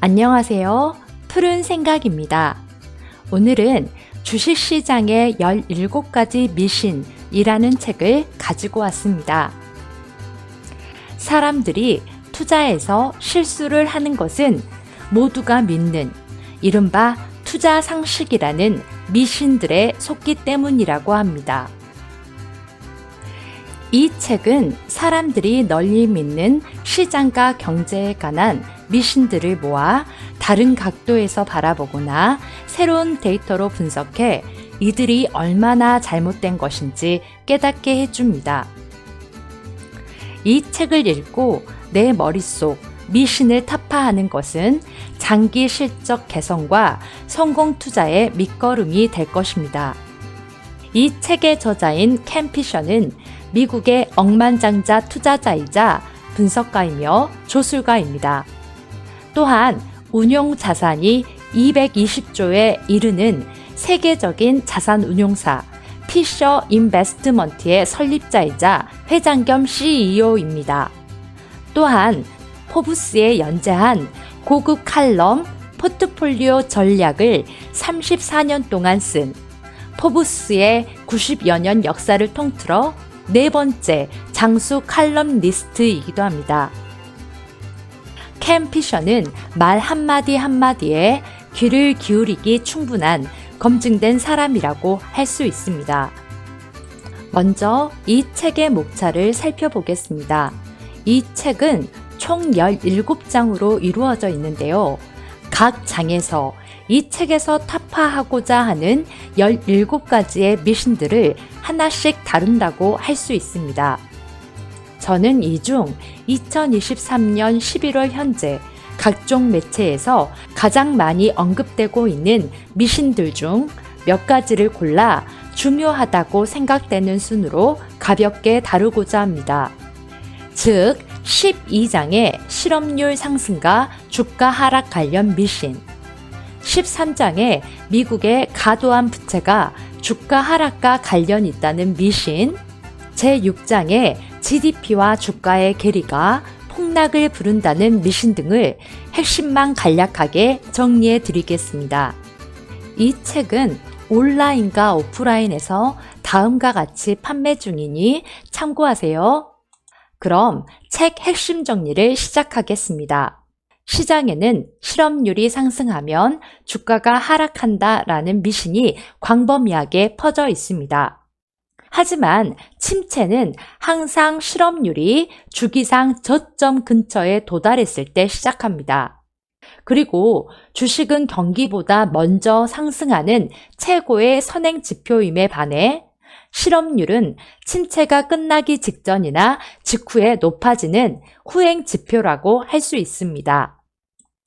안녕하세요. 푸른 생각입니다. 오늘은 주식시장의 17가지 미신이라는 책을 가지고 왔습니다. 사람들이 투자에서 실수를 하는 것은 모두가 믿는 이른바 투자 상식이라는 미신들에 속기 때문이라고 합니다. 이 책은 사람들이 널리 믿는 시장과 경제에 관한 미신들을 모아 다른 각도에서 바라보거나 새로운 데이터로 분석해 이들이 얼마나 잘못된 것인지 깨닫게 해줍니다. 이 책을 읽고 내 머릿속 미신을 타파하는 것은 장기 실적 개선과 성공 투자의 밑거름이 될 것입니다. 이 책의 저자인 켄 피셔는 미국의 억만장자 투자자이자 분석가이며 조술가입니다. 또한 운용 자산이 220조에 이르는 세계적인 자산 운용사 피셔 인베스트먼트의 설립자이자 회장 겸 CEO입니다. 또한 포브스에 연재한 고급 칼럼 포트폴리오 전략을 34년 동안 쓴 포브스의 90여 년 역사를 통틀어 네 번째 장수 칼럼니스트이기도 합니다. 켄 피셔는 말 한마디 한마디에 귀를 기울이기 충분한 검증된 사람이라고 할 수 있습니다. 먼저 이 책의 목차를 살펴보겠습니다. 이 책은 총 17장으로 이루어져 있는데요. 각 장에서 이 책에서 타파하고자 하는 17가지의 미신들을 하나씩 다룬다고 할 수 있습니다. 저는 이 중 2023년 11월 현재 각종 매체에서 가장 많이 언급되고 있는 미신들 중 몇 가지를 골라 중요하다고 생각되는 순으로 가볍게 다루고자 합니다. 즉, 12장의 실업률 상승과 주가 하락 관련 미신, 13장의 미국의 과도한 부채가 주가 하락과 관련이 있다는 미신, 제6장의 GDP와 주가의 괴리가 폭락을 부른다는 미신 등을 핵심만 간략하게 정리해 드리겠습니다. 이 책은 온라인과 오프라인에서 다음과 같이 판매 중이니 참고하세요. 그럼 책 핵심 정리를 시작하겠습니다. 시장에는 실업률이 상승하면 주가가 하락한다라는 미신이 광범위하게 퍼져 있습니다. 하지만 침체는 항상 실업률이 주기상 저점 근처에 도달했을 때 시작합니다. 그리고 주식은 경기보다 먼저 상승하는 최고의 선행 지표임에 반해 실업률은 침체가 끝나기 직전이나 직후에 높아지는 후행 지표라고 할 수 있습니다.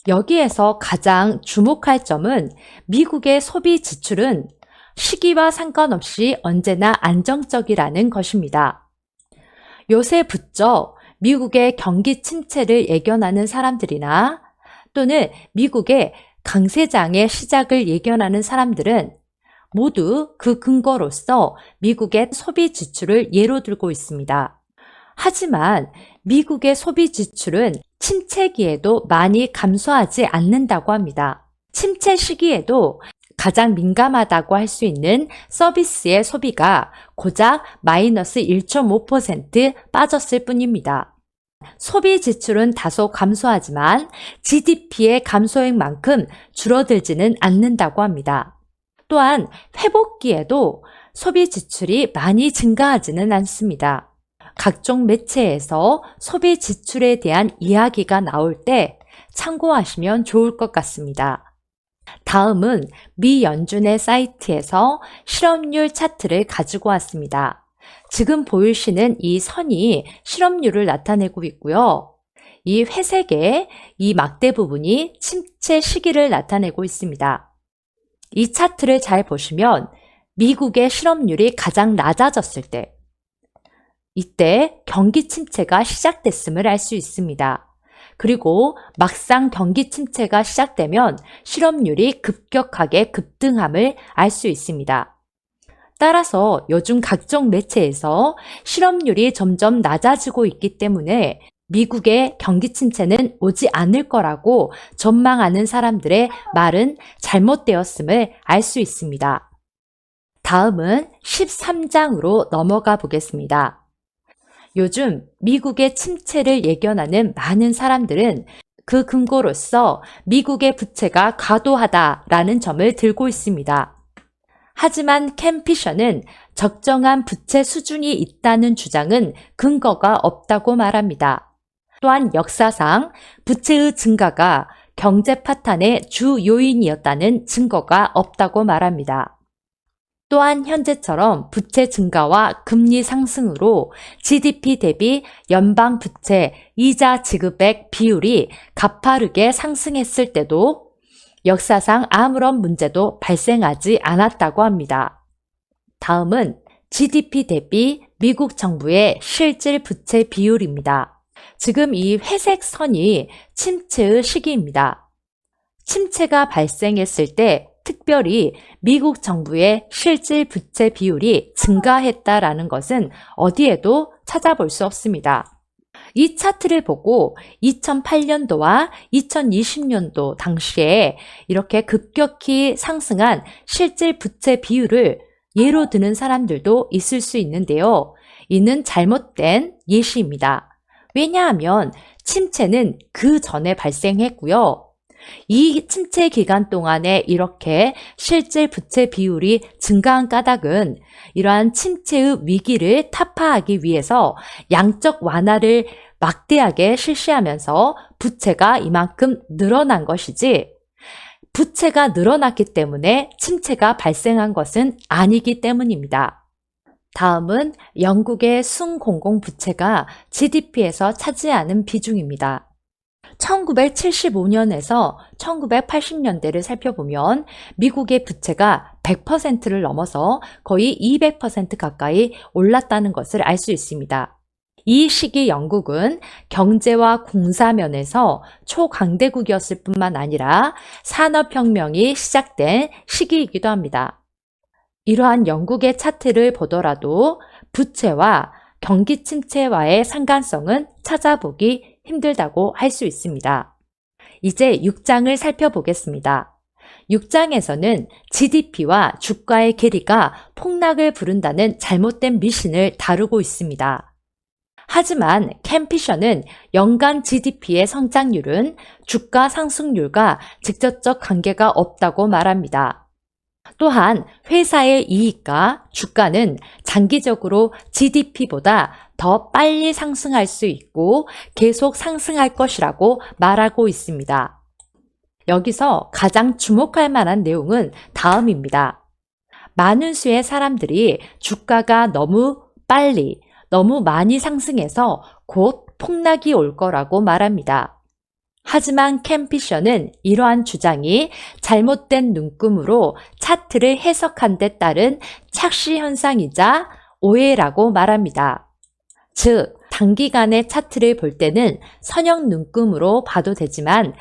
여기에서 가장 주목할 점은 미국의 소비 지출은 시기와 상관없이 언제나 안정적이라는 것입니다. 요새 부쩍 미국의 경기 침체를 예견하는 사람들이나 또는 미국의 강세장의 시작을 예견하는 사람들은 모두 그 근거로서 미국의 소비 지출을 예로 들고 있습니다. 하지만 미국의 소비 지출은 침체기에도 많이 감소하지 않는다고 합니다. 침체 시기에도 가장 민감하다고 할 수 있는 서비스의 소비가 고작 마이너스 1.5% 빠졌을 뿐입니다. 소비 지출은 다소 감소하지만 GDP의 감소액만큼 줄어들지는 않는다고 합니다. 또한 회복기에도 소비 지출이 많이 증가하지는 않습니다. 각종 매체에서 소비 지출에 대한 이야기가 나올 때 참고하시면 좋을 것 같습니다. 다음은 미 연준의 사이트에서 실업률 차트를 가지고 왔습니다. 지금 보이시는 이 선이 실업률을 나타내고 있고요. 이 회색의 이 막대 부분이 침체 시기를 나타내고 있습니다. 이 차트를 잘 보시면 미국의 실업률이 가장 낮아졌을 때, 이때 경기 침체가 시작됐음을 알 수 있습니다. 그리고 막상 경기 침체가 시작되면 실업률이 급격하게 급등함을 알 수 있습니다. 따라서 요즘 각종 매체에서 실업률이 점점 낮아지고 있기 때문에 미국의 경기 침체는 오지 않을 거라고 전망하는 사람들의 말은 잘못되었음을 알 수 있습니다. 다음은 13장으로 넘어가 보겠습니다. 요즘 미국의 침체를 예견하는 많은 사람들은 그 근거로서 미국의 부채가 과도하다라는 점을 들고 있습니다. 하지만 켄 피셔는 적정한 부채 수준이 있다는 주장은 근거가 없다고 말합니다. 또한 역사상 부채의 증가가 경제 파탄의 주 요인이었다는 증거가 없다고 말합니다. 또한 현재처럼 부채 증가와 금리 상승으로 GDP 대비 연방 부채 이자 지급액 비율이 가파르게 상승했을 때도 역사상 아무런 문제도 발생하지 않았다고 합니다. 다음은 GDP 대비 미국 정부의 실질 부채 비율입니다. 지금 이 회색 선이 침체의 시기입니다. 침체가 발생했을 때 특별히 미국 정부의 실질 부채 비율이 증가했다라는 것은 어디에도 찾아볼 수 없습니다. 이 차트를 보고 2008년도와 2020년도 당시에 이렇게 급격히 상승한 실질 부채 비율을 예로 드는 사람들도 있을 수 있는데요. 이는 잘못된 예시입니다. 왜냐하면 침체는 그 전에 발생했고요. 이 침체 기간 동안에 이렇게 실질 부채 비율이 증가한 까닭은 이러한 침체의 위기를 타파하기 위해서 양적 완화를 막대하게 실시하면서 부채가 이만큼 늘어난 것이지 부채가 늘어났기 때문에 침체가 발생한 것은 아니기 때문입니다. 다음은 영국의 순공공부채가 GDP에서 차지하는 비중입니다. 1975년에서 1980년대를 살펴보면 미국의 부채가 100%를 넘어서 거의 200% 가까이 올랐다는 것을 알 수 있습니다. 이 시기 영국은 경제와 공사면에서 초강대국이었을 뿐만 아니라 산업혁명이 시작된 시기이기도 합니다. 이러한 영국의 차트를 보더라도 부채와 경기 침체와의 상관성은 찾아보기 힘들다고 할 수 있습니다. 이제 6장을 살펴보겠습니다. 6장에서는 GDP와 주가의 괴리가 폭락을 부른다는 잘못된 미신을 다루고 있습니다. 하지만 켄 피셔는 연간 GDP의 성장률은 주가 상승률과 직접적 관계가 없다고 말합니다. 또한 회사의 이익과 주가는 장기적으로 GDP보다 더 빨리 상승할 수 있고 계속 상승할 것이라고 말하고 있습니다. 여기서 가장 주목할 만한 내용은 다음입니다. 많은 수의 사람들이 주가가 너무 빨리, 너무 많이 상승해서 곧 폭락이 올 거라고 말합니다. 하지만 켄 피셔는 이러한 주장이 잘못된 눈금으로 차트를 해석한 데 따른 착시 현상이자 오해라고 말합니다. 즉, 단기간의 차트를 볼 때는 선형 눈금으로 봐도 되지만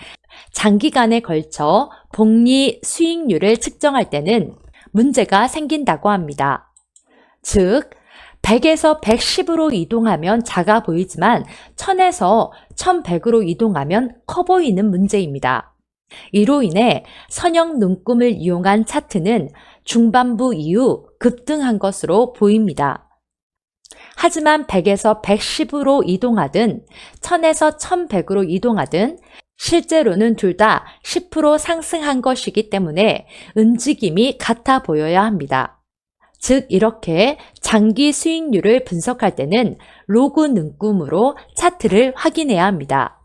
장기간에 걸쳐 복리 수익률을 측정할 때는 문제가 생긴다고 합니다. 즉, 100에서 110으로 이동하면 작아 보이지만 1000에서 1100으로 이동하면 커 보이는 문제입니다. 이로 인해 선형 눈금을 이용한 차트는 중반부 이후 급등한 것으로 보입니다. 하지만 100에서 110으로 이동하든 1000에서 1100으로 이동하든 실제로는 둘 다 10% 상승한 것이기 때문에 움직임이 같아 보여야 합니다. 즉 이렇게 장기 수익률을 분석할 때는 로그 눈금으로 차트를 확인해야 합니다.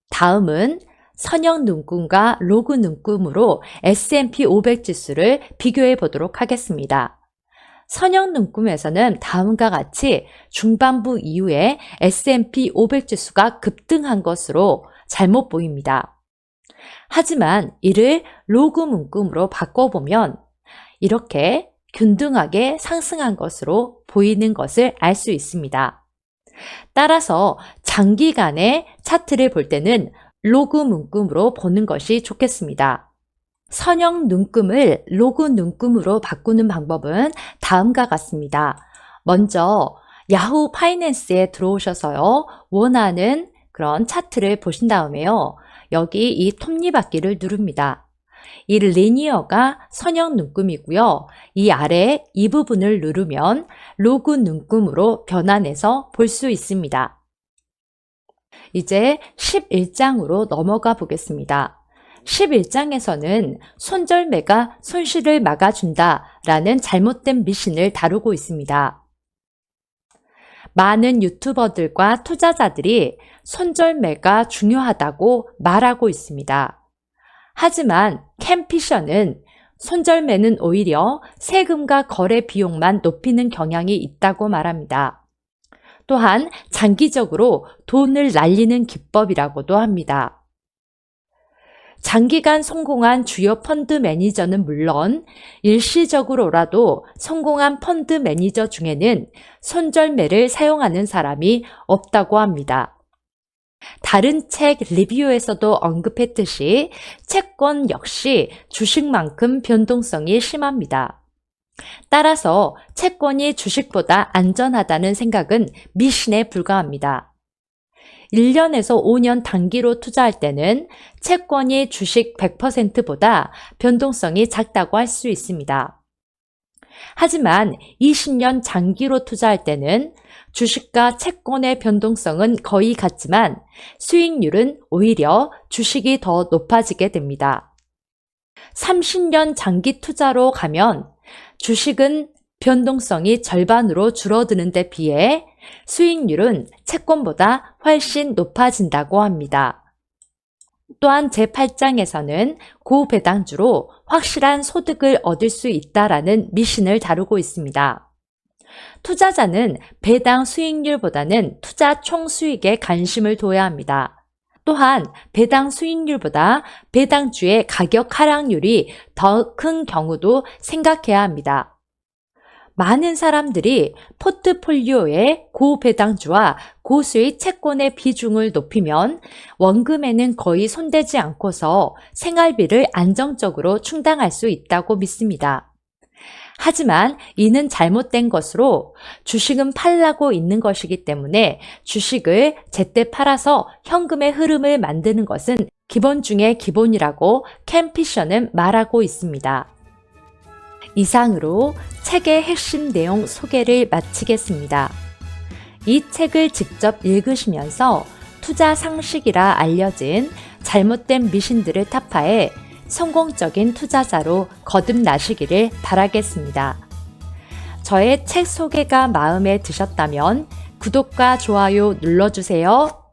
다음은 선형 눈금과 로그 눈금으로 S&P 500 지수를 비교해 보도록 하겠습니다. 선형 눈금에서는 다음과 같이 중반부 이후에 S&P 500 지수가 급등한 것으로 잘못 보입니다. 하지만 이를 로그 눈금으로 바꿔보면 이렇게 균등하게 상승한 것으로 보이는 것을 알 수 있습니다. 따라서 장기간의 차트를 볼 때는 로그 눈금으로 보는 것이 좋겠습니다. 선형 눈금을 로그 눈금으로 바꾸는 방법은 다음과 같습니다. 먼저 야후 파이낸스에 들어오셔서요. 원하는 그런 차트를 보신 다음에요. 여기 이 톱니바퀴를 누릅니다. 이 리니어가 선형 눈금이고요. 이 아래 이 부분을 누르면 로그 눈금으로 변환해서 볼 수 있습니다. 이제 11장으로 넘어가 보겠습니다. 11장에서는 손절매가 손실을 막아준다 라는 잘못된 미신을 다루고 있습니다. 많은 유튜버들과 투자자들이 손절매가 중요하다고 말하고 있습니다. 하지만 캠피셔는 손절매는 오히려 세금과 거래 비용만 높이는 경향이 있다고 말합니다. 또한 장기적으로 돈을 날리는 기법이라고도 합니다. 장기간 성공한 주요 펀드 매니저는 물론 일시적으로라도 성공한 펀드 매니저 중에는 손절매를 사용하는 사람이 없다고 합니다. 다른 책 리뷰에서도 언급했듯이 채권 역시 주식만큼 변동성이 심합니다. 따라서 채권이 주식보다 안전하다는 생각은 미신에 불과합니다. 1년에서 5년 단기로 투자할 때는 채권이 주식 100%보다 변동성이 작다고 할 수 있습니다. 하지만 20년 장기로 투자할 때는 주식과 채권의 변동성은 거의 같지만 수익률은 오히려 주식이 더 높아지게 됩니다. 30년 장기 투자로 가면 주식은 변동성이 절반으로 줄어드는 데 비해 수익률은 채권보다 훨씬 높아진다고 합니다. 또한 제8장에서는 고배당주로 확실한 소득을 얻을 수 있다라는 미신을 다루고 있습니다. 투자자는 배당 수익률보다는 투자 총 수익에 관심을 둬야 합니다. 또한 배당 수익률보다 배당주의 가격 하락률이 더 큰 경우도 생각해야 합니다. 많은 사람들이 포트폴리오에 고배당주와 고수익 채권의 비중을 높이면 원금에는 거의 손대지 않고서 생활비를 안정적으로 충당할 수 있다고 믿습니다. 하지만 이는 잘못된 것으로 주식은 팔라고 있는 것이기 때문에 주식을 제때 팔아서 현금의 흐름을 만드는 것은 기본 중의 기본이라고 캠피셔는 말하고 있습니다. 이상으로 책의 핵심 내용 소개를 마치겠습니다. 이 책을 직접 읽으시면서 투자 상식이라 알려진 잘못된 미신들을 타파해 성공적인 투자자로 거듭나시기를 바라겠습니다. 저의 책 소개가 마음에 드셨다면 구독과 좋아요 눌러주세요.